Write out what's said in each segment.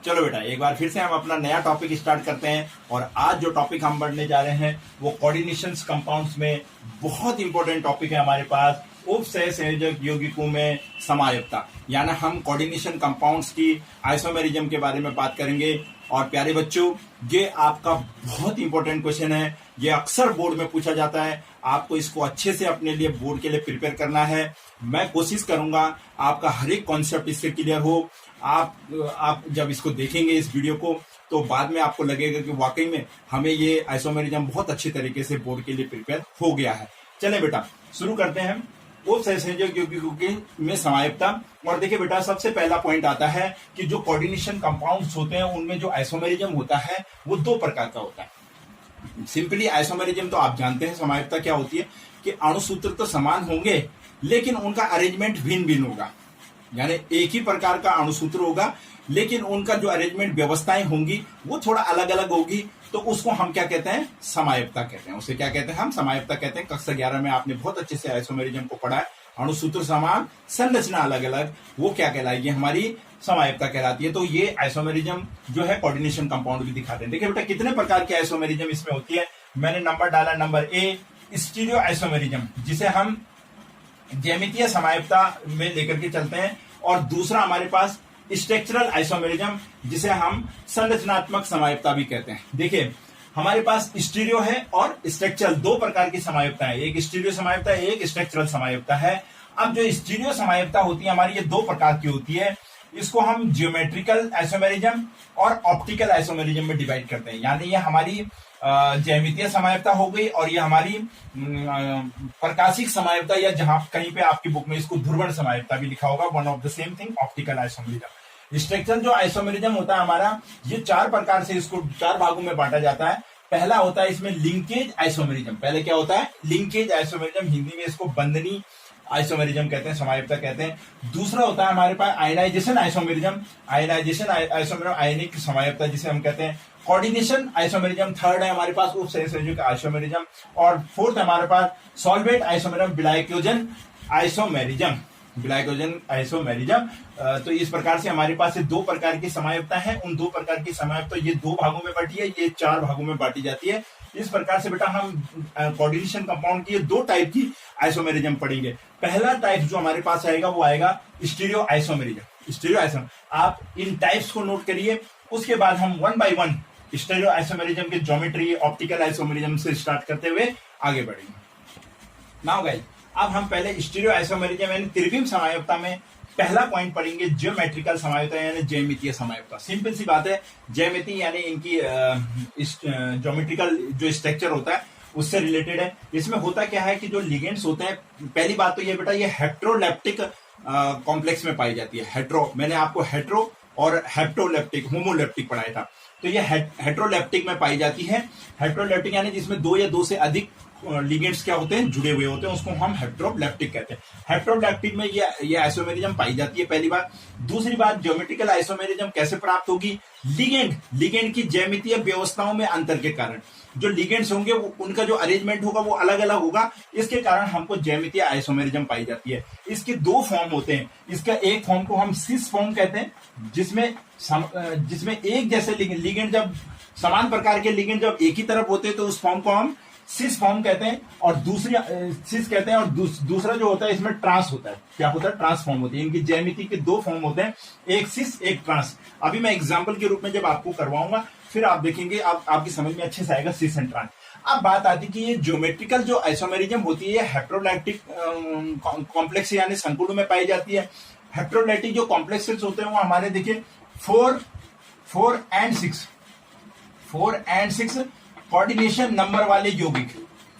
चलो बेटा, एक बार फिर से हम अपना नया टॉपिक स्टार्ट करते हैं। और आज जो टॉपिक हम पढ़ने जा रहे हैं वो कोऑर्डिनेशन कंपाउंड्स में बहुत इंपॉर्टेंट टॉपिक है हमारे पास, उप सहसंयोजक यौगिकों में समायत्ता। यानी हम कोऑर्डिनेशन कंपाउंड्स की आइसोमेरिज्म के बारे में बात करेंगे। और प्यारे बच्चों, ये आपका बहुत इंपॉर्टेंट क्वेश्चन है, ये अक्सर बोर्ड में पूछा जाता है। आपको इसको अच्छे से अपने लिए बोर्ड के लिए प्रिपेयर करना है। मैं कोशिश करूंगा आपका हर एक कॉन्सेप्ट इससे क्लियर हो। आप जब इसको देखेंगे इस वीडियो को तो बाद में आपको लगेगा कि वाकई में हमें ये आइसोमेरिज्म बहुत अच्छी तरीके से बोर्ड के लिए प्रिपेयर हो गया है। चलें बेटा, शुरू करते हैं उप सहसंयोजक यौगिकों में समायत्ता। और देखिए बेटा, सबसे पहला पॉइंट आता है कि जो कोऑर्डिनेशन कंपाउंड्स होते हैं उनमें जो आइसोमेरिज्म होता है वो दो प्रकार का होता है। सिंपली आइसोमेरिज्म तो आप जानते हैं, समायत्ता क्या होती है कि अणुसूत्र तो समान होंगे लेकिन उनका अरेंजमेंट भिन्न भिन्न होगा। यानी एक ही प्रकार का अणुसूत्र होगा लेकिन उनका जो अरेंजमेंट व्यवस्थाएं होंगी वो थोड़ा अलग अलग होगी, तो उसको हम क्या कहते हैं? समायत्ता कहते हैं। उसे क्या कहते हैं? हम समायत्ता कहते हैं। कक्षा 11 में आपने बहुत अच्छे से आइसोमेरिज्म को पढ़ा है। अणुसूत्र समान, संरचना अलग अलग, वो क्या कहलाएगी? हमारी समायत्ता कहलाती है। तो ये आइसोमेरिज्म जो है कोऑर्डिनेशन कंपाउंड भी दिखाते हैं। देखिए बेटा, कितने प्रकार की आइसोमेरिज्म इसमें होती है। मैंने नंबर डाला, नंबर ए स्टीरियो आइसोमेरिज्म, जिसे हम ज्यामितीय समायत्ता में लेकर के चलते हैं। और दूसरा हमारे पास स्ट्रक्चरल आइसोमेरिज्म, जिसे हम संरचनात्मक समायत्ता भी कहते हैं। देखिए, हमारे पास स्टीरियो है और स्ट्रक्चरल, दो प्रकार की समायत्ता है। एक स्टीरियो समायत्ता है, एक स्ट्रक्चरल समायत्ता है। अब जो स्टीरियो समायत्ता होती है हमारी, ये दो प्रकार की होती है। इसको हम ज्योमेट्रिकल आइसोमेरिज्म और ऑप्टिकल आइसोमेरिज्म में डिवाइड करते हैं। यानी ये हमारी ज्यामितीय समायत्ता हो गई और ये हमारी प्रकाशिक समायत्ता, या जहां कहीं पे आपकी बुक में इसको ध्रुवण समायत्ता भी लिखा होगा, one of the same thing, optical isomerism. Structural जो आइसोमेरिज्म होता है हमारा, ये चार प्रकार से, इसको चार भागों में बांटा जाता है। पहला होता है इसमें लिंकेज आइसोमेरिज्म। पहले क्या होता है? लिंकेज आइसोमेरिज्म, हिंदी में इसको बंधनी आइसोमेरिज्म कहते हैं, समायत्ता कहते हैं। दूसरा होता है हमारे पास आयनाइजेशन आइसोमेरिज्म। आयनाइजेशन आइसोमेरिज्म, आयनिक समायत्ता जिसे हम कहते हैं। कोऑर्डिनेशन आइसोमेरिज्म थर्ड है हमारे पास, उप सहसंयोजक आइसोमेरिज्म। और फोर्थ हमारे पास solvate isomerism, glycogen isomerism, glycogen isomerism. तो इस प्रकार से हमारे पास दो प्रकार की समायत्ता है। उन दो प्रकार की समायत्ता ये दो भागों में बांटी है, ये चार भागों में बांटी जाती है। इस प्रकार से बेटा हम कोऑर्डिनेशन कंपाउंड की दो टाइप की आइसोमेरिज्म पढ़ेंगे। पहला टाइप जो हमारे पास आएगा वो आएगा स्टीरियो आइसोमेरिज्म। स्टीरियो आइसोमेरिज्म, आप इन टाइप्स को नोट करिए। उसके बाद हम one by one stereo isomerism के ज्योमेट्री, ऑप्टिकल आइसोमेरिज्म से स्टार्ट करते हुए आगे बढ़ेंगे। नाउ गाइस, अब हम पहले स्टीरियो आइसोमेरिज्म यानी त्रिविम समायत्ता में पहला पॉइंट पढ़ेंगे, ज्योमेट्रिकल समायत्ता यानी ज्यामितीय समायत्ता। सिंपल सी बात है, ज्यामिति यानी इनकी ज्योमेट्रिकल जो स्ट्रक्चर होता है उससे रिलेटेड है। इसमें होता क्या है कि जो लिगेंड्स होते हैं, पहली बात तो ये बेटा, ये हेट्रोलेप्टिक कॉम्प्लेक्स में पाई जाती है। हेट्रो, मैंने आपको हेट्रो और हेप्टोलेप्टिक, होमोलेप्टिक पढ़ाया था। तो ये हेट्रोलेप्टिक में पाई जाती है। हेट्रोलेप्टिक यानी जिसमें दो या दो से अधिक लिगेंड्स क्या होते हैं? जुड़े हुए होते हैं, उसको हम हेट्रोलेप्टिक कहते हैं। हेट्रोलेप्टिक में ये आइसोमेरिज्म पाई जाती है, पहली बात। दूसरी बात, ज्योमेट्रिकल आइसोमेरिज्म कैसे प्राप्त होगी? लिगेंड की ज्यामितीय व्यवस्थाओं में अंतर के कारण जो लिगेंड्स होंगे उनका जो अरेंजमेंट होगा वो अलग अलग होगा। इसके कारण हमको ज्यामितीय आइसोमेरिज्म पाई जाती है। इसके दो फॉर्म होते हैं। इसका एक फॉर्म को हम सिस फॉर्म कहते हैं, जिसमें एक जैसे लिगेंड, जब समान प्रकार के लिगेंड जब एक ही तरफ होते हैं तो उस फॉर्म को हम सिस फॉर्म कहते हैं। और दूसरी सिस कहते हैं। और दूसरा जो होता है इसमें ट्रांस होता है। क्या होता है? ट्रांसफॉर्म होती है। इनकी ज्यामिति के दो फॉर्म होते हैं, एक सिस, एक ट्रांस। अभी मैं एग्जांपल के रूप में जब आपको करवाऊंगा फिर आप देखेंगे, आपकी समझ में अच्छे से आएगा सिस एंड ट्रांस। अब बात आती है कि ये ज्योमेट्रिकल जो आइसोमेरिज्म होती है हेट्रोलेप्टिक कॉम्प्लेक्स यानी संकुलों में पाई जाती है। हेट्रोलेप्टिक जो कॉम्प्लेक्सेस होते हैं वो हमारे देखिए 4 and 6 कोऑर्डिनेशन नंबर वाले यौगिक,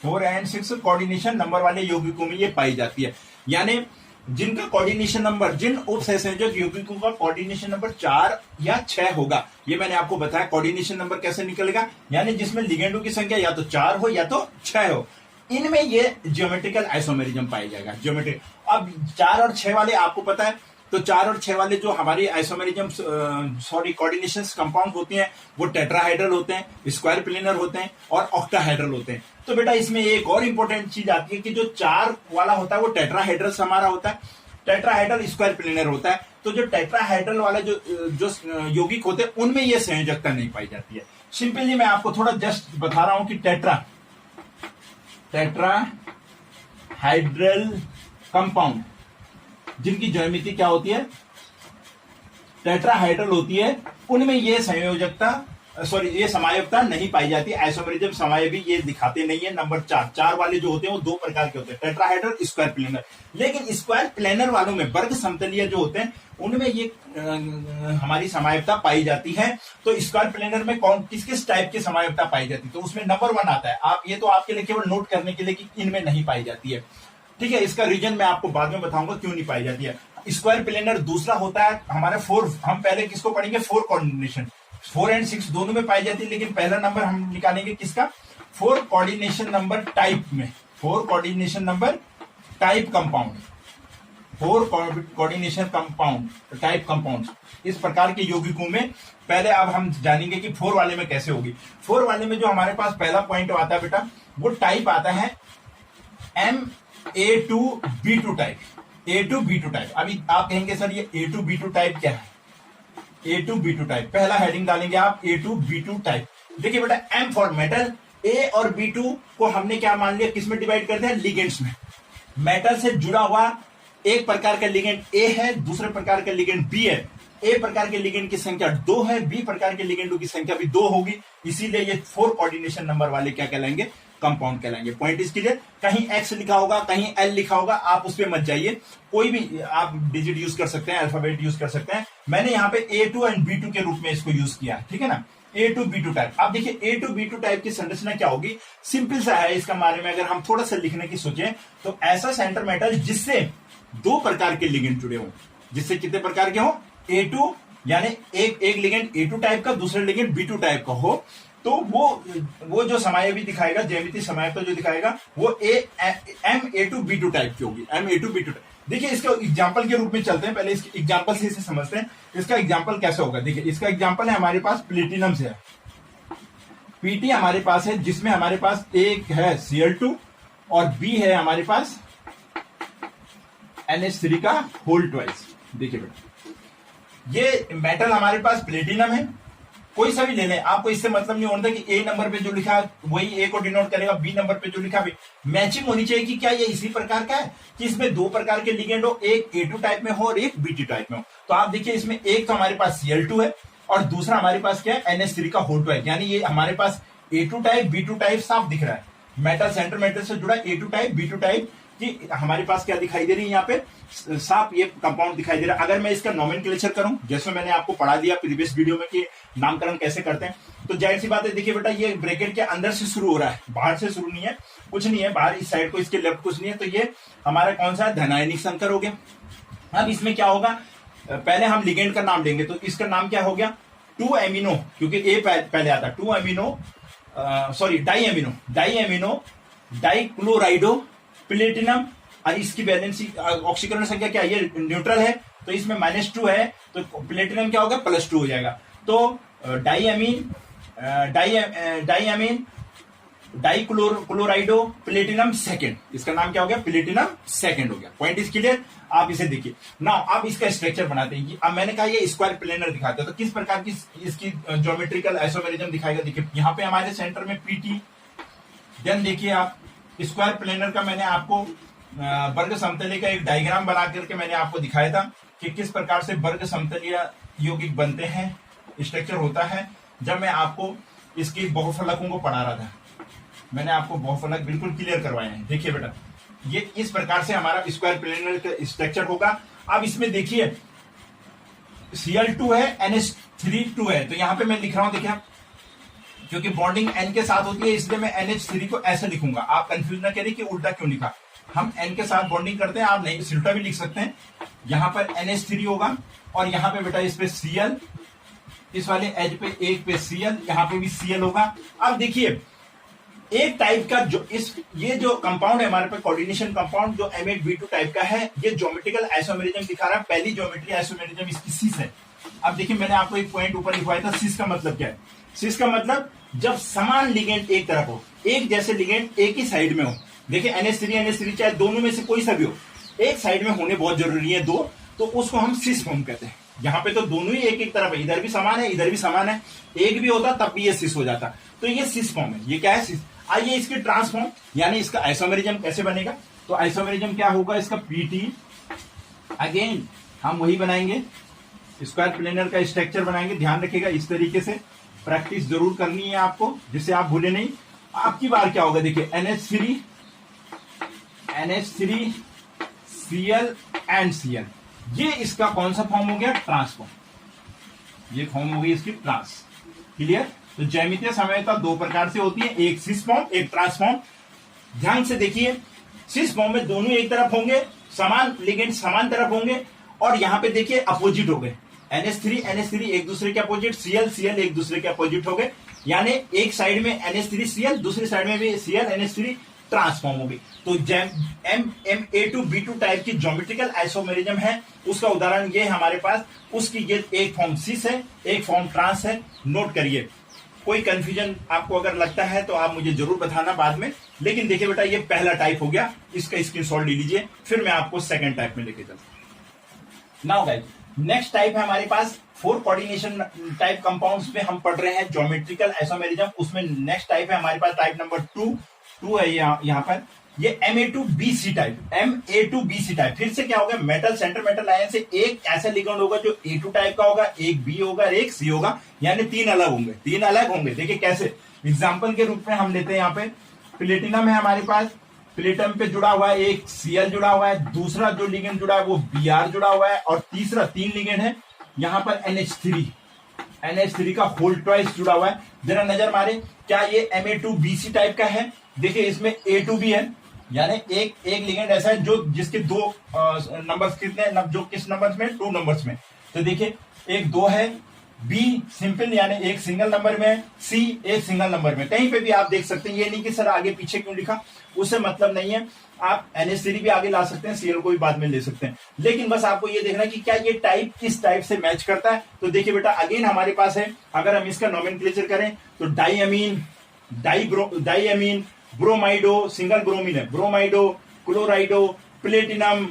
4 and 6 कोऑर्डिनेशन नंबर वाले यौगिकों में ये पाई जाती है। यानी जिनका कोऑर्डिनेशन नंबर, जिन उप सहसंयोजक यौगिकों का कोऑर्डिनेशन नंबर 4 या 6 होगा। ये मैंने आपको बताया कोऑर्डिनेशन नंबर कैसे निकलेगा, यानी जिसमें लिगेंडों की संख्या या तो 4 हो या तो 6 हो, इनमें ये ज्योमेट्रिकल आइसोमेरिज्म पाया जाएगा। ज्योमेट्रिक, अब 4 और 6 वाले आपको पता है, तो 4 और 6 वाले जो हमारी आइसोमेरिज्म कोऑर्डिनेशन कंपाउंड होती हैं वो टेट्राहाइड्रल होते हैं, स्क्वायर प्लेनर होते हैं और ऑक्टाहाइड्रल होते हैं। तो बेटा इसमें एक और इंपॉर्टेंट चीज आती है कि जो 4 वाला होता है वो टेट्राहाइड्रल हमारा होता है, टेट्राहेड्रल स्क्वायर प्लेनर होता है। तो जो टेट्राहेड्रल वाला जो यौगिक होते हैं उनमें ये संयोजकता नहीं पाई जाती है। सिंपली मैं आपको थोड़ा जस्ट बता रहा हूं कि टेट्राहाइड्रल कंपाउंड जिनकी ज्यामिति क्या होती है, टेट्राहाइड्रल होती है, उनमें ये ये समायोजकता नहीं पाई जाती। आइसोमेरिज्म समाय भी ये दिखाते नहीं है। नंबर 4 वाले जो होते हैं वो 2 प्रकार के होते हैं, टेट्राहाइड्रल, स्क्वायर प्लेनर। लेकिन स्क्वायर प्लेनर वालों में वर्ग समतलीय जो होते हैं उनमें ये हमारी समायोजकता पाई जाती है। तो स्क्वायर प्लेनर में किस किस टाइप की समायोजकता पाई जाती है, तो उसमें नंबर 1 आता है। आप ये तो आपके लिए केवल नोट करने के लिए कि इनमें नहीं पाई जाती है, ठीक है। इसका रीजन मैं आपको बाद में बताऊंगा क्यों नहीं पाई जाती है। स्क्वायर प्लेनर दूसरा होता है हमारा 4, हम पहले किसको पढ़ेंगे, 4 कोऑर्डिनेशन। 4 और 6 दोनों में पाई जाती है, लेकिन पहला नंबर हम निकालेंगे किसका, 4 कोऑर्डिनेशन नंबर टाइप में, 4 coordination number type compound, 4 coordination compound type compound. इस प्रकार के यौगिकों में पहले अब हम जानेंगे कि 4 वाले में कैसे होगी। 4 वाले में जो हमारे पास पहला पॉइंट आता है बेटा, वो टाइप आता है MA2B2 टाइप, A2B2 टाइप। अभी आप कहेंगे सर ये A2B2 टाइप क्या है, A2B2 टाइप पहला हेडिंग डालेंगे आप, A2B2 टाइप। देखिए बेटा, M फॉर मेटल, A और B2 को हमने क्या मान लिया, किसमें डिवाइड करते हैं, लिगेंड्स में। मेटल से जुड़ा हुआ एक प्रकार का लिगेंड A है, दूसरे प्रकार का लिगेंड B है। A प्रकार के लिगेंड की संख्या 2 है, B प्रकार के लिगेंडों की संख्या भी 2 होगी। इसीलिए ये 4 कोऑर्डिनेशन नंबर वाले क्या कहलाएंगे, कंपाउंड कहलाएंगे। पॉइंट इसके लिए कहीं X लिखा होगा, कहीं L लिखा होगा, आप उस पर मत जाइए। कोई भी आप डिजिट यूज कर सकते हैं, अल्फाबेट यूज कर सकते हैं। मैंने यहाँ पे A2 एंड B2 के रूप में इसको यूज किया है, ठीक है ना। A2B2 type. अब देखिए A2B2 टाइप की संरचना क्या होगी, सिंपल सा है। इसका बारे में अगर हम थोड़ा सा लिखने की सोचें तो ऐसा सेंटर मेटल जिससे 2 प्रकार के लिगेंड जुड़े हों, जिससे कितने प्रकार के हो, A2 यानी एक लिगेंड A2 टाइप का, दूसरा लिगेंड B2 टाइप का हो, तो वो जो समायोजकता दिखाएगा, ज्यामितीय समायोजकता जो दिखाएगा वो MA2B2 टाइप की होगी, MA2B2 टाइप। देखिए इसका एग्जांपल के रूप में चलते हैं, पहले इसके एग्जांपल से इसे समझते हैं। इसका एग्जांपल कैसे होगा, देखिए इसका एग्जांपल है हमारे पास प्लेटिनम से है, PT हमारे पास है, जिसमें हमारे पास एक है Cl2 और B है हमारे पास NH3 का होल ट्वाइस। देखिए बेटा, ये मेटल हमारे पास प्लेटिनम है, कोई सा भी ले लें, आपको इससे मतलब नहीं होता कि A नंबर पे जो लिखा है वही A को डिनोट करेगा, B नंबर पे जो लिखा है मैचिंग होनी चाहिए कि क्या ये इसी प्रकार का है कि इसमें 2 प्रकार के लिगेंड हो, एक A2 टाइप में हो और एक B2 टाइप में हो। तो आप देखिए इसमें एक तो हमारे पास Cl2 है और दूसरा हमारे पास क्या है, NH3 का होल ट्वाइस, यानी ये हमारे पास A2 टाइप B2 टाइप साफ दिख रहा है। मेटल सेंटर मेटल से जुड़ा A2 टाइप B2 टाइप कि हमारे पास क्या दिखाई दे रही है, यहाँ पे साफ ये कंपाउंड दिखाई दे रहा है। अगर मैं इसका नोमेनक्लेचर करूं, जैसे मैंने आपको पढ़ा दिया प्रीवियस वीडियो में कि नामकरण कैसे करते हैं, तो जाहिर सी बात है, देखिए बेटा ये ब्रैकेट के अंदर से शुरू हो रहा है, बाहर से शुरू नहीं है, कुछ नहीं है बाहर, इस साइड को इसके लेफ्ट कुछ नहीं है। तो ये हमारा कौन सा है, धनायनिक संकर हो गया। अब इसमें क्या होगा, पहले हम लिगेंड का नाम लेंगे, तो इसका नाम क्या हो गया, 2 एमिनो, क्योंकि ए पहले आता है, 2 एमिनो डाई डाइक्लोराइडो प्लेटिनम। और इसकी वैलेंसी ऑक्सीकरण संख्या क्या है, ये न्यूट्रल है, तो इसमें -2 है, तो प्लेटिनम क्या होगा, +2 हो जाएगा। तो डाईएमीन डाइक्लोराइडो प्लेटिनम सेकेंड, इसका नाम क्या हो गया, प्लेटिनम सेकेंड हो गया। Point is clear. आप इसे देखिए ना, अब इसका स्ट्रक्चर बनाते हैं। अब मैंने कहा ये स्क्वायर प्लेनर दिखाते हैं, तो किस प्रकार की इसकी ज्योमेट्रिकल आइसोमेरिज्म दिखाएगा। देखिए यहाँ पे हमारे सेंटर में PT, देन देखिए आप स्क्वायर प्लेनर का मैंने आपको वर्ग समतलीय का एक डायग्राम बना करके मैंने आपको दिखाया था कि किस प्रकार से वर्ग समतलीय यौगिक बनते हैं, स्ट्रक्चर होता है। जब मैं आपको इसकी बहुफलकों को पढ़ा रहा था, मैंने आपको बहुफलक बिल्कुल क्लियर करवाए हैं। देखिए बेटा, ये इस प्रकार से हमारा स्क्वायर प्लेनर का स्ट्रक्चर होगा। अब इसमें देखिए Cl2 है, NH3 है, तो यहां पे मैं लिख रहा हूं, देखिए क्योंकि बॉन्डिंग N के साथ होती है, इसलिए मैं NH3 को ऐसे लिखूंगा। आप कंफ्यूज ना करिए कि उल्टा क्यों लिखा, हम N के साथ बॉन्डिंग करते हैं, आप नहीं उल्टा भी लिख सकते हैं। यहां पर NH3 होगा और यहाँ पे बेटा इस पे Cl, इस वाले एज पे एक पे Cl, यहाँ पे भी Cl होगा। अब देखिए एक टाइप का ये जो कंपाउंड है हमारे पास, कोऑर्डिनेशन कंपाउंड जो M8B2 टाइप का है, ये ज्योमेट्रिकल आइसोमेरिज्म दिखा रहा है। पहली ज्योमेट्री आइसोमेरिज्म इसकी सिस है। अब देखिए मैंने आपको एक पॉइंट ऊपर लिखवाया था, सिस का मतलब क्या है। सिस का मतलब जब समान लिगेंड एक तरफ हो, एक जैसे लिगेंड एक ही साइड में हो। देखिए NH3 चाहे दोनों में से कोई सा भी हो, एक साइड में होने बहुत जरूरी है दो, तो उसको हम सिस फॉर्म कहते हैं। यहाँ पे तो दोनों ही एक एक तरफ है, इधर भी समान है इधर भी समान है, एक भी होता तब भी ये सिस हो जाता, तो ये सिस फॉर्म है। ये क्या है? सिस। आइए इसके ट्रांसफॉर्म यानी इसका आइसोमेरिज्म कैसे बनेगा। तो आइसोमेरिज्म क्या होगा इसका? पीटी, अगेन हम वही बनाएंगे, स्क्वायर प्लेनर का स्ट्रक्चर बनाएंगे। ध्यान रखिएगा इस तरीके से प्रैक्टिस जरूर करनी है आपको, जिससे आप भूले नहीं। आपकी बार क्या होगा? देखिए NH3 Cl एंड Cl, ये इसका कौन सा फॉर्म हो गया? ट्रांसफॉर्म। ये फॉर्म हो गई इसकी ट्रांस। क्लियर? तो ज्यामितीय समयोता दो प्रकार से होती है, एक सिस फॉर्म एक ट्रांसफॉर्म। ध्यान से देखिए, सिस फॉर्म में दोनों एक तरफ होंगे, समान लिगेंड समान तरफ होंगे, और यहां पे देखिए अपोजिट हो गए। NH3 एक दूसरे के अपोजिट, Cl एक दूसरे के अपोजिट हो गए, यानी एक साइड में NH3Cl दूसरी साइड में भी Cl NH3 ट्रांसफॉर्म हो गई। तो MA2B2 टाइप की ज्योमेट्रिकल आइसोमेरिज्म है, उसका उदाहरण ये है हमारे पास। उसकी ये एक फॉर्म सिस है, एक फॉर्म ट्रांस है। नोट करिए, कोई कंफ्यूजन आपको अगर लगता है तो आप मुझे जरूर बताना बाद में। लेकिन देखिए बेटा, ये पहला टाइप हो गया, इसका स्क्रीनशॉट ले लीजिए, फिर मैं आपको सेकंड टाइप में लेके चलता हूं। नाउ गाइस, नेक्स्ट टाइप है हमारे पास 4 कोऑर्डिनेशन टाइप कंपाउंड्स में हम पढ़ रहे हैं ज्योमेट्रिकल आइसोमेरिज्म। उसमें नेक्स्ट टाइप है हमारे पास टाइप नंबर 2 है यहाँ पर, ये MA2BC टाइप। फिर से क्या होगा? मेटल सेंटर मेटल आयन से एक ऐसा लिगेंड होगा जो A2 टाइप का होगा, एक B होगा, एक C होगा, यानी तीन अलग होंगे। देखिए कैसे, एग्जाम्पल के रूप में हम लेते हैं। यहाँ पे प्लेटिनम है हमारे पास, प्लेटम पे जुड़ा हुआ है एक Cl जुड़ा हुआ है, दूसरा जो लिगेंड जुड़ा है वो Br जुड़ा हुआ है, और तीसरा 3 लिगेंड है यहाँ पर NH3 का होल ट्वाइस जुड़ा हुआ है। जरा नजर मारे, क्या ये MA2BC टाइप का है? देखिए इसमें A2 भी है, यानी एक लिगेंड ऐसा है जो जिसके दो नंबर्स कितने, जो किस नंबर्स में? 2 नंबर्स में। तो देखिए एक 2 है, B सिंपल यानी एक सिंगल नंबर में, C एक सिंगल नंबर में। कहीं पे भी आप देख सकते हैं, ये नहीं कि सर आगे पीछे क्यों लिखा, उससे मतलब नहीं है। आप NH3 भी आगे ला सकते हैं, Cl को भी बाद में ले सकते हैं, लेकिन बस आपको ये देखना है कि क्या ये टाइप किस टाइप से मैच करता है। तो देखिए बेटा, अगेन हमारे पास है, अगर हम इसका नोमेनक्लेचर करें तो डाइअमीन, ब्रोमाइडो, सिंगल ब्रोमीन है, ब्रोमाइडो, क्लोराइडो, प्लेटिनम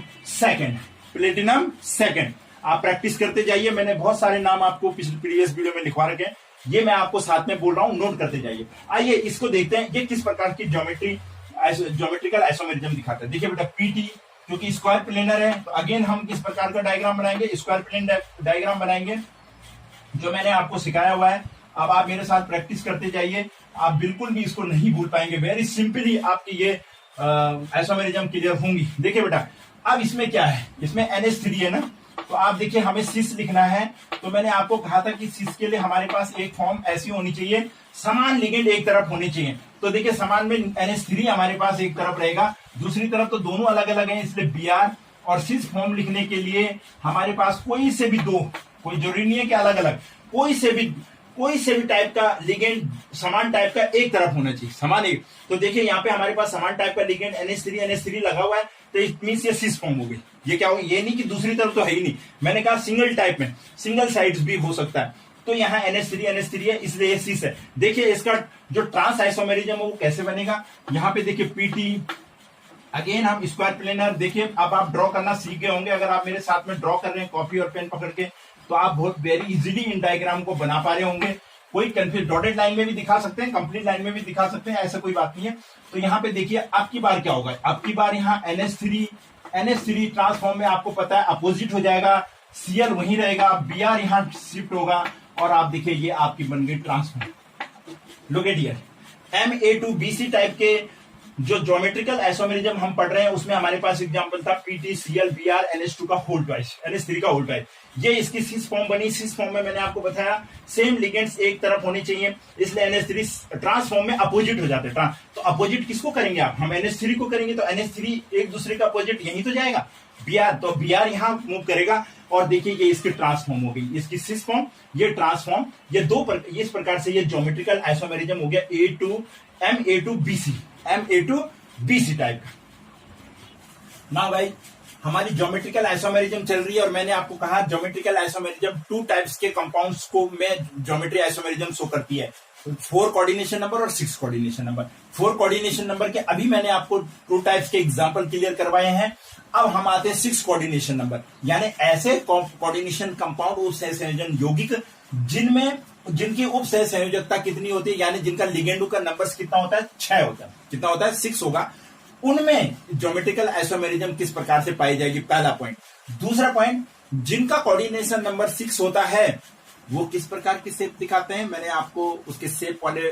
सेकंड। आप प्रैक्टिस करते जाइए, मैंने बहुत सारे नाम आपको प्रीवियस वीडियो में लिखवा रखे हैं, ये मैं आपको साथ में बोल रहा हूं, नोट करते जाइए। आइए इसको देखते हैं, ये किस प्रकार की ज्योमेट्रिकल आइसोमेरिज्म दिखाता है। देखिए बेटा, पीटी क्योंकि स्क्वायर प्लेनर है, तो अगेन हम किस प्रकार का डायग्राम बनाएंगे? स्क्वायर प्लेन डायग्राम बनाएंगे, जो मैंने आपको सिखाया हुआ है। अब आप मेरे साथ प्रैक्टिस करते जाइए, आप बिल्कुल भी इसको नहीं भूल पाएंगे। वेरी सिंपली आपकी ये आइसोमेरिज्म क्लियर होंगी। देखिए बेटा, अब इसमें क्या है? इसमें NH3 है ना, तो आप देखिए हमें सिस लिखना है। तो मैंने आपको कहा था कि सिस के लिए हमारे पास एक फॉर्म ऐसी होनी चाहिए, समान लिगेंड एक तरफ होने चाहिए। तो देखिए समान में NH3 हमारे पास एक तरफ रहेगा, दूसरी तरफ तो दोनों अलग अलग हैं, इसलिए Br। और सिस फॉर्म लिखने के लिए हमारे पास कोई से भी दो, कोई जरूरी नहीं है कि अलग अलग, कोई से भी टाइप का लिगेंड समान टाइप का एक तरफ होना चाहिए, समान एक। तो देखिए यहाँ पे हमारे पास समान टाइप का लिगेंड NH3 लगा हुआ है, तो इट मींस ये सिस फॉर्म हो गई। ये क्या होगी? ये नहीं कि दूसरी तरफ तो है ही नहीं, मैंने कहा सिंगल टाइप में सिंगल साइड्स भी हो सकता है। तो यहाँ NH3 है, इसलिए ये सिस है। देखिए इसका जो ट्रांस आइसोमेरिज्म है वो कैसे बनेगा? यहाँ पे देखिए पीटी, अगेन हम स्क्वायर प्लेनर। देखिए अब आप ड्रॉ करना सीख गए होंगे, अगर आप मेरे साथ में ड्रॉ कर रहे हैं कॉपी और पेन पकड़ के, तो आप बहुत वेरी इजीली इन डायग्राम को बना पा रहे होंगे। कोई कंफ्यूज, डॉटेड लाइन में भी दिखा सकते हैं, कंप्लीट लाइन में भी दिखा सकते हैं, ऐसा कोई बात नहीं है। तो यहाँ पे देखिए अब की बार क्या होगा? अब की बार यहाँ NH3 ट्रांसफॉर्म में आपको पता है अपोजिट हो जाएगा, Cl वहीं रहेगा, Br यहाँ शिफ्ट होगा, और आप देखिए ये आपकी बन गई transform. Look at here, MA2BC type के जो ज्योमेट्रिकल आइसोमेरिज्म हम पढ़ रहे हैं, उसमें हमारे पास एग्जांपल था PT, Cl, Br, NH2 का होल ट्वाइस, NH3 का होल ट्वाइस। ये इसकी सिस फॉर्म बनी। सिस फॉर्म में मैंने आपको बताया सेम लिगेंड्स एक तरफ होने चाहिए, इसलिए NH3 ट्रांसफॉर्म में अपोजिट हो जाते हैं। तो अपोजिट किसको करेंगे आप? हम NH3 को करेंगे, तो NH3 एक दूसरे का अपोजिट यही तो जाएगा, Br। तो Br यहाँ मूव करेगा, और देखिए ये इसकी ट्रांसफॉर्म हो गई, इसकी सिस फॉर्म, ये ट्रांसफॉर्म, ये इस प्रकार से ये ज्योमेट्रिकल आइसोमेरिज्म हो गया MA2BC टाइप का। ना भाई, हमारी ज्योमेट्रिकल आइसोमेरिज्म चल रही है, और मैंने आपको कहा ज्योमेट्रिकल आइसोमेरिज्म 2 टाइप्स के कंपाउंड्स को में ज्योमेट्री आइसोमेरिज्म शो करती है। 4 कोऑर्डिनेशन नंबर और 6 कोऑर्डिनेशन नंबर। 4 कोऑर्डिनेशन नंबर के अभी मैंने आपको 2 टाइप्स के एग्जांपल क्लियर करवाए हैं। अब हम आते हैं 6 कोऑर्डिनेशन नंबर, यानी ऐसे कोऑर्डिनेशन कंपाउंड उप सहसंयोजन यौगिक जिनकी उप सहसंयोजकता कितनी होती है, यानी जिनका लिगेंडों का नंबर कितना होता है, 6 होता है। कितना होता है, 6 होगा। उनमें ज्योमेट्रिकल आइसोमेरिज्म किस प्रकार से पाई जाएगी, पहला पॉइंट। दूसरा पॉइंट, जिनका कोऑर्डिनेशन नंबर 6 होता है वो किस प्रकार की शेप दिखाते हैं, मैंने आपको उसके शेप वाले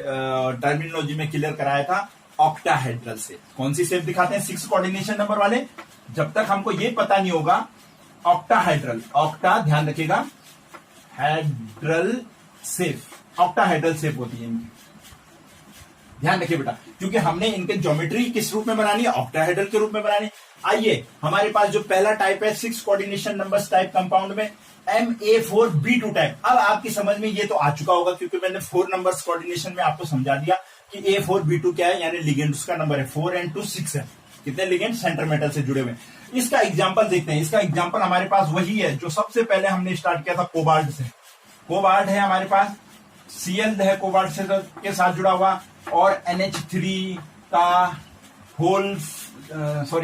टर्मिनोलॉजी में क्लियर कराया था, ऑक्टाहेड्रल शेप। कौन सी शेप दिखाते हैं 6 कोऑर्डिनेशन नंबर वाले, जब तक हमको ये पता नहीं होगा। ऑक्टाहेड्रल, ऑक्टा ध्यान रखिएगा, हेड्रल शेप, ऑक्टाहेड्रल शेप होती है इनकी, ध्यान रखिए बेटा, क्योंकि हमने इनके ज्योमेट्री किस रूप में बनानी है, ऑक्टाहेड्रल के रूप में बनानी। आइए हमारे पास जो पहला टाइप है 6 कोऑर्डिनेशन नंबर्स टाइप कंपाउंड में MA4B2 टाइप। अब आपकी समझ में ये तो आ चुका होगा क्योंकि मैंने 4 नंबर्स कोऑर्डिनेशन में आपको समझा दिया कि A4B2 क्या है, यानी लिगेंड्स का नंबर है 4 and 2 6 है। कितने लिगेंड सेंटर मेटल से जुड़े हुए। इसका एग्जांपल देखते हैं। इसका एग्जांपल हमारे पास वही है जो सबसे पहले हमने स्टार्ट किया था कोबाल्ट से। कोबाल्ट है हमारे पास, Cl है कोबाल्ट से के साथ जुड़ा हुआ, और NH3 का होल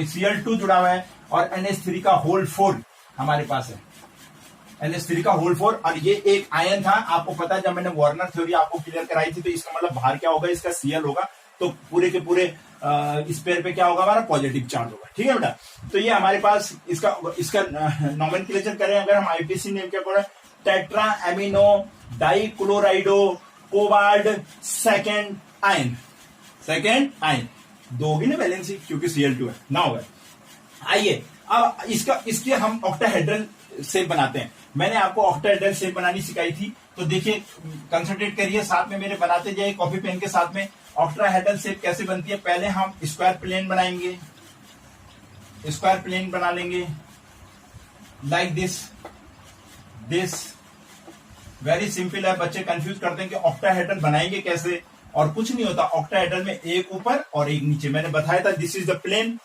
Cl2 जुड़ा हुआ है, और NH3 का होल 4 हमारे पास है, NH3 का होल 4। और ये एक आयन था, आपको पता है जब मैंने वार्नर थ्योरी आपको क्लियर कराई थी, तो इसका मतलब बाहर क्या होगा, इसका Cl होगा, तो पूरे के पूरे इस पेयर पे क्या होगा, हमारा पॉजिटिव चार्ज होगा। ठीक है बेटा, तो ये हमारे पास इसका नॉमेनक्लेचर करें अगर हम आईपीसी नेम क्या पढ़े, tetra amino dichlorido cobalt second ion, दो होगी ना वैलेंसी क्योंकि Cl2 है ना होगा। आइए अब इसके हम ऑक्टाहेड्रल शेप बनाते हैं। मैंने आपको ऑक्टाहेड्रल शेप बनानी सिखाई थी, तो देखिए कंसंट्रेट करिए, साथ में मेरे बनाते जाइए कॉपी पेन के साथ में। ऑक्टाहेड्रल शेप कैसे बनती है, पहले हम स्क्वायर प्लेन बनाएंगे, स्क्वायर प्लेन बना लेंगे लाइक दिस वेरी सिंपल है। बच्चे कंफ्यूज करते हैं कि ऑक्टाहेड्रल बनाएंगे कैसे, और कुछ नहीं होता। ऑक्टाहेड्रल में एक ऊपर और एक नीचे, मैंने बताया था दिस इज द प्लेन,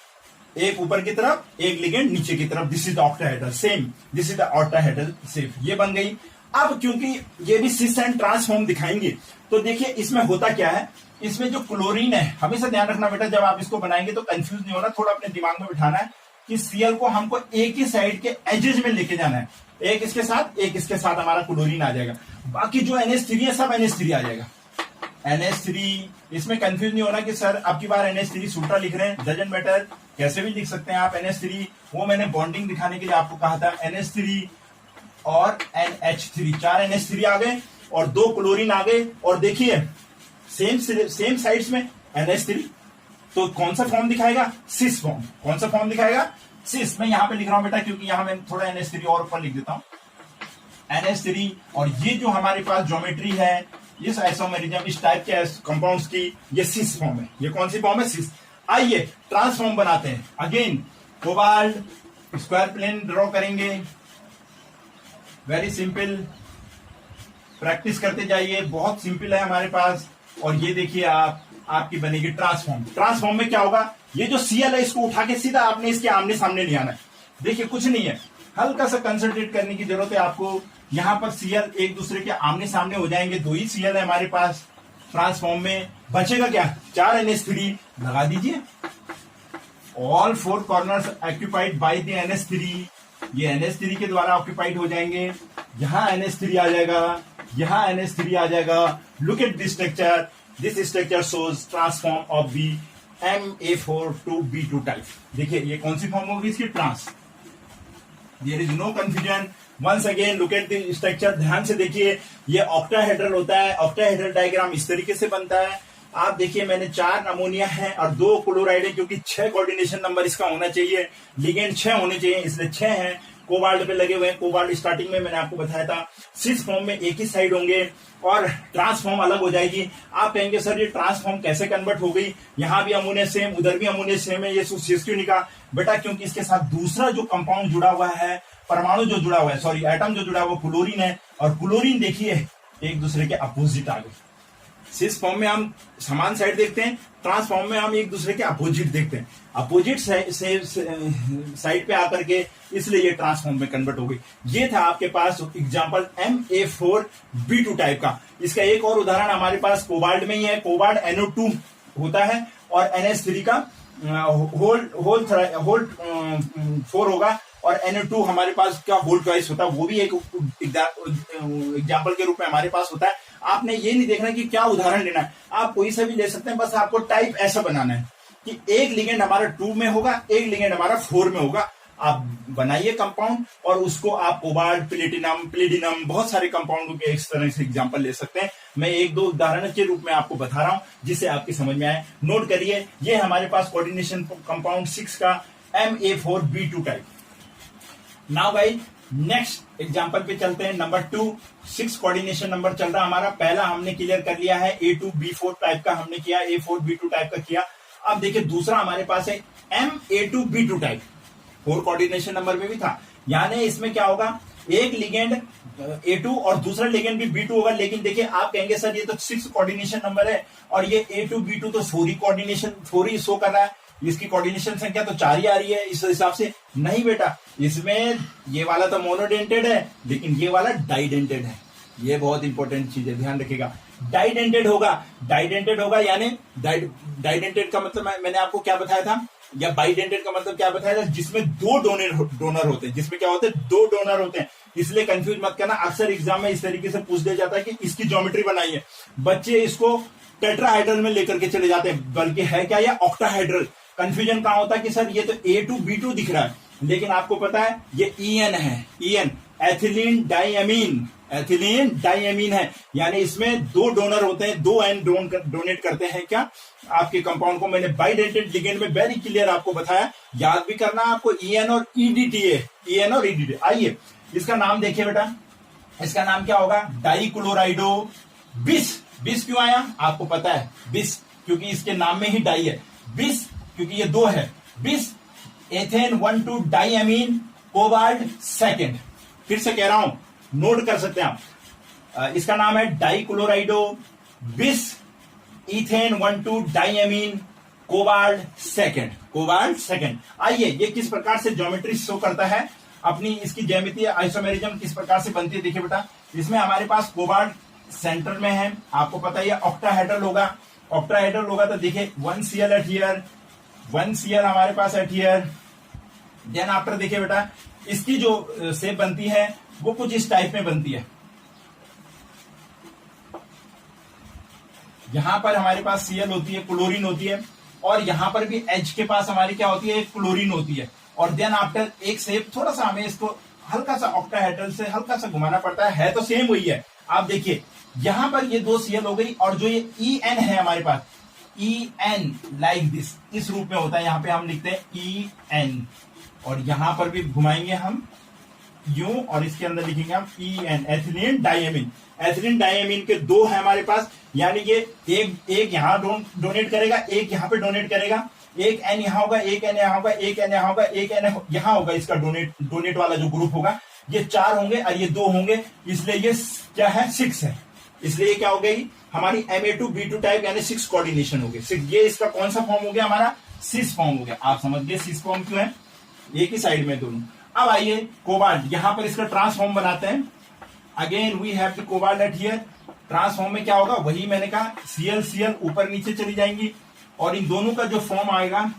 एक ऊपर की तरफ एक लिगेंड नीचे की तरफ, this is the octahedral, same this is the octahedral shape, ये बन गई। अब क्योंकि ये भी सिस एंड ट्रांस फॉर्म दिखाएंगे, तो देखिए इसमें होता क्या है, इसमें जो क्लोरीन है, हमेशा ध्यान रखना बेटा जब आप इसको बनाएंगे तो कंफ्यूज नहीं होना, थोड़ा अपने दिमाग में बिठाना है कि Cl को हमको एक ही साइड के एजेस में लेके जाना है, एक इसके साथ हमारा क्लोरीन आ जाएगा, बाकी जो NH3 है सब NH3 आ जाएगा। NH3, इसमें कंफ्यूज नहीं होना कि सर अब की बार NH3 सूत्रा लिख रहे हैं, डजंट मैटर, कैसे भी लिख सकते हैं आप NH3। वो मैंने बॉन्डिंग दिखाने के लिए आपको कहा था, NH3 और NH3, 4 NH3 आ गए और 2 क्लोरीन आ गए, और देखिए सेम साइड्स में NH3, तो कौन सा फॉर्म दिखाएगा, सिस फॉर्म। कौन सा फॉर्म दिखाएगा, सिस। मैं यहां पे लिख रहा हूं बेटा क्योंकि यहां मैं थोड़ा NH3 और ऊपर लिख देता हूं, NH3। और ये जो हमारे पास ज्योमेट्री है इस आइसोमेरिज्म, इस टाइप के कंपाउंड्स की, ये सिस फॉर्म है। ये कौन सी फॉर्म है, सिस। आइए ट्रांसफॉर्म बनाते हैं। Again cobalt, square plane draw करेंगे, वेरी सिंपल, प्रैक्टिस करते जाइए, बहुत सिंपल है हमारे पास। और ये देखिए आपकी बनेगी ट्रांसफॉर्म। ट्रांसफॉर्म में क्या होगा, ये जो Cl है इसको उठा के सीधा आपने इसके आमने सामने ले आना है। देखिए कुछ नहीं है, हल्का सा कंसंट्रेट करने की जरूरत है आपको। यहां पर Cl एक दूसरे के आमने सामने हो जाएंगे, 2 ही Cl है हमारे पास। ट्रांसफॉर्म में बचेगा क्या, 4 NH3 लगा दीजिए। All 4 corners occupied by the NH3, ये NH3 के द्वारा ऑक्यूपाइड हो जाएंगे। यहां NH3 आ जाएगा, यहां NH3 आ जाएगा। Look at this structure, this structure shows transform of the MA4 to B2 type. देखिए ये कौन सी फॉर्म होगी इसकी, trans. There is no confusion. Once again look at the structure, ध्यान से देखिए, ये ऑक्टाहेड्रल होता है। ऑक्टाहेड्रल डायग्राम इस तरीके से बनता है। आप देखिए मैंने 4 अमोनिया है और 2 क्लोराइड है, क्योंकि 6 कोऑर्डिनेशन नंबर इसका होना चाहिए, लिगेंड 6 होने चाहिए, इसलिए 6 है। कोबाल्ट पे लगे हुए हैं। कोबाल्ट स्टार्टिंग में मैंने आपको बताया था सिस फॉर्म में एक ही साइड होंगे और ट्रांसफॉर्म अलग हो जाएगी। आप कहेंगे सर ये ट्रांसफॉर्म कैसे कन्वर्ट हो गई, यहां भी अमोनिया सेम, उधर भी अमोनिया सेम है, ये सिस क्यों निकला बेटा, क्योंकि इसके साथ दूसरा जो कंपाउंड जुड़ा हुआ है, परमाणु जो जुड़ा हुआ है, सॉरी एटम जो जुड़ा हुआ है वो क्लोरीन है, और क्लोरीन देखिए एक दूसरे के अपोजिट आ गए। सिस फॉर्म में हम समान साइड देखते हैं, ट्रांस फॉर्म में हम एक दूसरे के अपोजिट देखते हैं, अपोजिट साइड पे आकर के इसलिए ये ट्रांसफॉर्म में कन्वर्ट हो गई। ये था आपके पास एग्जांपल Ma4B2 टाइप का। इसका एक और उदाहरण हमारे पास कोबाल्ट में ही है। कोबाल्ट NO2 होता है और NH3 का होल 4 होगा और NO2 हमारे पास क्या होल ट्वाइस होता है, वो भी एक एग्जाम्पल के रूप में हमारे पास होता है। आपने ये नहीं देखना कि क्या उदाहरण लेना है, आप कोई सा भी ले सकते हैं, बस आपको टाइप ऐसा बनाना है कि एक लिगेंड हमारा 2 में होगा, एक लिगेंड हमारा 4 में होगा। आप बनाइए कंपाउंड और उसको आप कोबाल्ट, प्लेटिनम बहुत सारे कंपाउंडों के इस तरह से एग्जांपल ले सकते हैं। मैं एक दो उदाहरण के रूप में आपको बता रहा हूं जिससे आपकी समझ में आए। नोट करिए, ये हमारे पास कोऑर्डिनेशन कंपाउंड 6 का Ma4B2 टाइप। नाउ भाई नेक्स्ट एग्जांपल पे चलते हैं। नंबर 2, 6 कोऑर्डिनेशन नंबर चल रहा हमारा। पहला हमने क्लियर कर लिया है, A2B4 टाइप का हमने किया, A4B2 टाइप का किया। अब देखिए दूसरा हमारे पास है Ma2B2 टाइप, 4 कोऑर्डिनेशन नंबर में भी था। यानी इसमें क्या होगा, एक लिगेंड A2 और दूसरा लिगेंड भी B2 होगा। लेकिन देखिए आप कहेंगे सर ये तो 6 कोऑर्डिनेशन नंबर है और ये A2B2 तो 4 ही शो कर रहा है, इसकी कोऑर्डिनेशन संख्या तो 4 ही आ रही है इस हिसाब से। नहीं बेटा, इसमें ये वाला तो मोनोडेंटेड है लेकिन ये वाला डाइडेंटेड है। ये बहुत इंपॉर्टेंट चीज है, ध्यान रखिएगा। डाइडेंटेड होगा यानी डाइडेंटेड का मतलब मैंने आपको क्या बताया था, या बाइडेंटेड का मतलब क्या बताया था, जिसमें 2 डोनर होते हैं। जिसमें क्या होते हैं, 2 डोनर होते हैं। इसलिए कंफ्यूज मत करना, अक्सर एग्जाम में इस तरीके से पूछ दिया जाता है कि इसकी ज्योमेट्री बनाइए, बच्चे इसको टेट्राहाइड्रल में लेकर के चले जाते हैं, बल्कि है क्या ये ऑक्टाहाइड्रल। कंफ्यूजन कहां होता है कि सर ये तो A2B2 दिख रहा है, लेकिन आपको पता है ये EN है, EN एथिलीन डाइएमीन है। यानी इसमें 2 डोनर होते हैं, 2 N डोनेट करते हैं क्या आपके कंपाउंड को। मैंने बाइडेंटेड लिगेंड में वेरी क्लियर आपको बताया, याद भी करना आपको EN और EDTA। आइए इसका नाम देखिए बेटा, इसका नाम क्या होगा, डाइक्लोराइडो बिस क्यों आया आपको पता है, बिस क्योंकि इसके नाम में ही डाई है, बिस क्योंकि ये 2 है, बिस एथेन 1,2 डाइएमीन कोबाल्ट सेकेंड। फिर से कह रहा हूं, नोट कर सकते हैं आप, इसका नाम है डाइक्लोराइडो बिस इथेन 1,2 डाइएमीन कोबाल्ट सेकेंड। आइए ये किस प्रकार से ज्योमेट्री शो करता है अपनी, इसकी ज्यामितीय आइसोमेरिज्म किस प्रकार से बनती है। देखिए बेटा, इसमें हमारे पास कोबाल्ट सेंटर में है, आपको पता है ऑक्टाहेड्रल होगा तो देखिए 1 Cl एट हियर, 1 Cl हमारे पास एट हियर। देन आफ्टर देखिए बेटा, इसकी जो शेप बनती है वो कुछ इस टाइप में बनती है। यहां पर हमारे पास Cl होती है, क्लोरीन होती है, और यहां पर भी H के पास हमारी क्या होती है, क्लोरीन होती है। और देन आफ्टर एक शेप, थोड़ा सा हमें इसको हल्का सा ऑक्टाहेड्रल से हल्का सा घुमाना पड़ता है तो सेम वही है। आप देखिए यहां पर ये 2 Cl हो गई, और जो ये En है हमारे पास, En लाइक दिस, इस रूप में होता है। यहां पे हम लिखते हैं En, और यहां पर भी घुमाएंगे हम यूं, और इसके अंदर लिखेंगे हम En एथिलीन डाइएमीन के 2 है हमारे पास। यानी ये एक यहां डोनेट करेगा, एक यहां पे डोनेट करेगा, एक N यहां होगा, एक N यहां होगा, एक N यहां होगा, एक N यहां होगा। इसका डोनेट वाला जो ग्रुप होगा, ये 4 होंगे और ये 2 होंगे, इसलिए ये क्या है, 6 है। इसलिए ये क्या हो गई हमारी Ma2B2 टाइप, यानी 6 कोऑर्डिनेशन हो गए। ये इसका कौन सा फॉर्म हो गया, हमारा सिस फॉर्म हो गया। आप समझ गए सिस फॉर्म क्यों है, एक ही साइड में दोनों। अब आइए कोबाल्ट, यहां पर इसका ट्रांसफॉर्म बनाते हैं। Again we have to cobalt at here. Transform में क्या होगा, वही मैंने कहा, Cl ऊपर नीचे चली जाएंगी, और इन दोनों का जो फॉर्म आएगा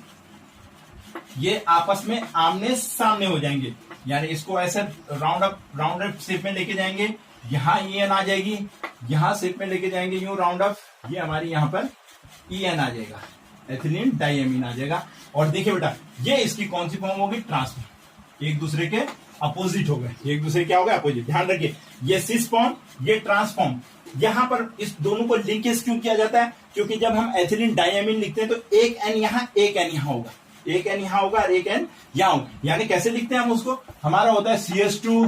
ये आपस में आमने सामने हो जाएंगे। यानी इसको ऐसे राउंड अप शेप में लेके जाएंगे, यहां En आ जाएगी, यहां शेप में लेके जाएंगे यूं राउंड अप, ये हमारी यहां पर En आ जाएगा, एथिलीन डाइएमीन आ जाएगा। और देखिए बेटा, ये इसकी कौन सी फॉर्म होगी, ट्रांसफॉर्म, एक दूसरे के अपोजिट हो गए, एक दूसरे क्या हो गए, अपोजिट। ध्यान रखिए, ये सिस फॉर्म, ये ट्रांसफॉर्म। यहां पर इस दोनों को लिंकेज क्यों किया जाता है, क्योंकि जब हम एथिलीन डाइएमीन लिखते हैं तो एक N यहां, एक N यहां होगा, एक N यहां होगा और एक N यहां होगा। यानी कैसे लिखते हैं हम उसको, हमारा होता है CH2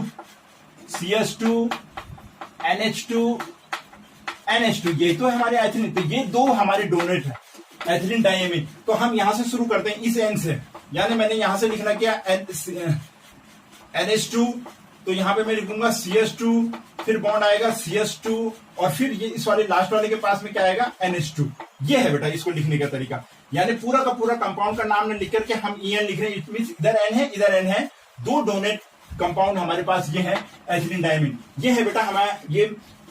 NH2 ये तो है हमारे एथिलीन, तो ये 2 हमारे डोनेट है एथिलीन डाइएमीन। तो हम यहां से शुरू करते हैं इस N से, यानी मैंने यहां से लिखना क्या, NH2, तो यहां पे मैं लिखूंगा CH2 फिर बॉन्ड आएगा CH2 और फिर ये इस वाले लास्ट वाले के पास में क्या आएगा NH2। ये है बेटा इसको लिखने का तरीका, यानी पूरा का पूरा कंपाउंड का नाम लिख करके हम EN लिख रहे हैं। इट मींस इधर N है इधर N है, दो डोनेट कंपाउंड हमारे पास ये है एथिलीन डायमीन। ये है बेटा हमारा ये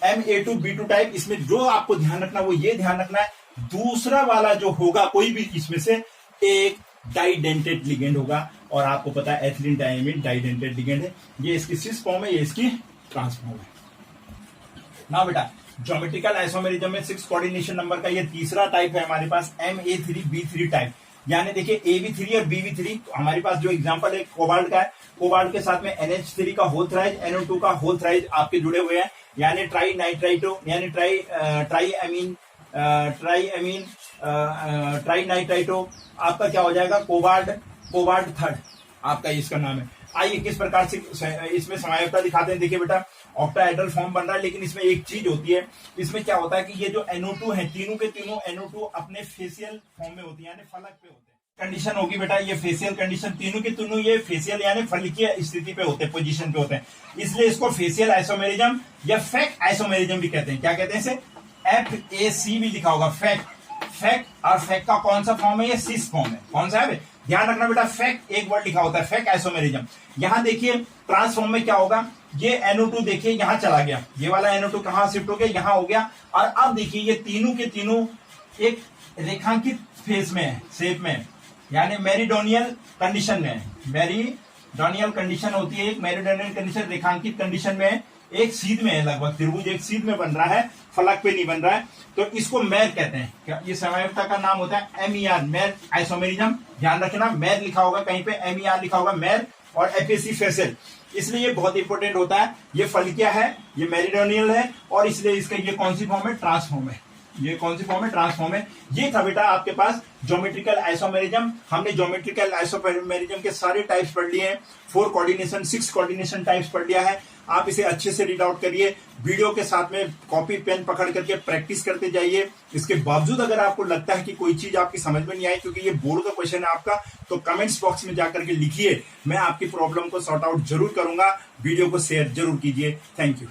Ma2B2 टाइप। इसमें जो आपको ध्यान रखना वो ये ध्यान रखना है, दूसरा वाला जो होगा कोई भी इसमें से एक डाइडेंटेड लिगेंड होगा, और आपको पता है एथिलीन डायमीन डाइडेंटेड लिगेंड है। ये इसकी सिस फॉर्म है, ये इसकी ट्रांस फॉर्म है। ना बेटा ज्योमेट्रिकल आइसोमेरिज्म में 6 कोऑर्डिनेशन नंबर का ये तीसरा टाइप है हमारे पास Ma3B3 टाइप। यानी देखिए AB3 और BB3 हमारे पास जो एग्जांपल है कोबाल्ट का है, कोबाल्ट के साथ में NH3 का होल थ्राइज, NO2 का होल थ्राइज आपके जुड़े हुए हैं, यानी ट्राई नाइट्राइटो यानी ट्राई नाइट्राइटो आपका क्या हो जाएगा कोबाल्ट थर्ड आपका इसका नाम है। आइए किस प्रकार से इसमें समायोक्ता दिखाते हैं। देखिए बेटा ऑक्टाहेड्रल फॉर्म बन रहा है, लेकिन इसमें एक चीज होती है, इसमें क्या होता है कि ये जो NO2 है तीनों के तीनों NO2 अपने फेसियल फॉर्म में होती है, यानी फलक पे होते हैं। कंडीशन होगी बेटा ये फेसियल कंडीशन, तीनों के तीनों ये फेसियल यानी फलिकीय स्थिति पे होते हैं, पोजीशन पे होते हैं, इसलिए इसको फेसियल आइसोमेरिज्म या फैक आइसोमेरिज्म भी कहते हैं। क्या कहते हैं इसे? FAC भी लिखा होगा, फैक और फैक का कौन सा फॉर्म है? ये सिस फॉर्म है। कौन सा है? ध्यान रखना बेटा, फैक एक वर्ड लिखा होता है, फैक आइसोमेरिज्म। यहां देखिए ट्रांसफॉर्म में क्या होगा, ये NO2 देखिए यहां चला गया, ये वाला NO2 कहां शिफ्ट हो गया? यहां हो गया। और अब देखिए ये तीनों के तीनों एक रेखांकित फेस में है, शेप में है, यानी मेरिडोनियल कंडीशन में है। मेरिडोनियल कंडीशन होती है, एक मेरिडोनियल कंडीशन रेखांकित कंडीशन में है, एक सीध में है, लगभग त्रिभुज एक सीध में बन रहा है, फलक पे नहीं बन रहा है, तो इसको मैर कहते हैं। क्या ये समायोक्ता का नाम होता है MER, मैर आइसोमेरिज्म। ध्यान रखना मैर लिखा होगा कहीं पे, MER लिखा होगा मैर, और FAC फेसियल, इसलिए ये बहुत इंपॉर्टेंट होता है। ये फलकिया है, ये मेरिडोनियल है, और इसलिए इसका ये कौन सी फॉर्म है? ट्रांसफॉर्म है। ये कौन सी फॉर्म है? ट्रांसफॉर्म है। ये था बेटा आपके पास ज्योमेट्रिकल आइसोमेरिज्म। हमने ज्योमेट्रिकल आइसोमेरिज्म के सारे टाइप्स पढ़ लिए हैं, 4 कोऑर्डिनेशन 6 कोऑर्डिनेशन टाइप्स पढ़ लिया है। आप इसे अच्छे से रीड आउट करिए, वीडियो के साथ में कॉपी पेन पकड़ करके प्रैक्टिस करते जाइए। इसके बावजूद अगर आपको लगता है कि कोई चीज आपकी समझ में नहीं आई, क्योंकि ये बोर्ड का क्वेश्चन है आपका, तो कमेंट्स बॉक्स में जाकर के लिखिए, मैं आपकी प्रॉब्लम को सॉर्ट आउट जरूर करूंगा। वीडियो को शेयर जरूर कीजिए। Thank you.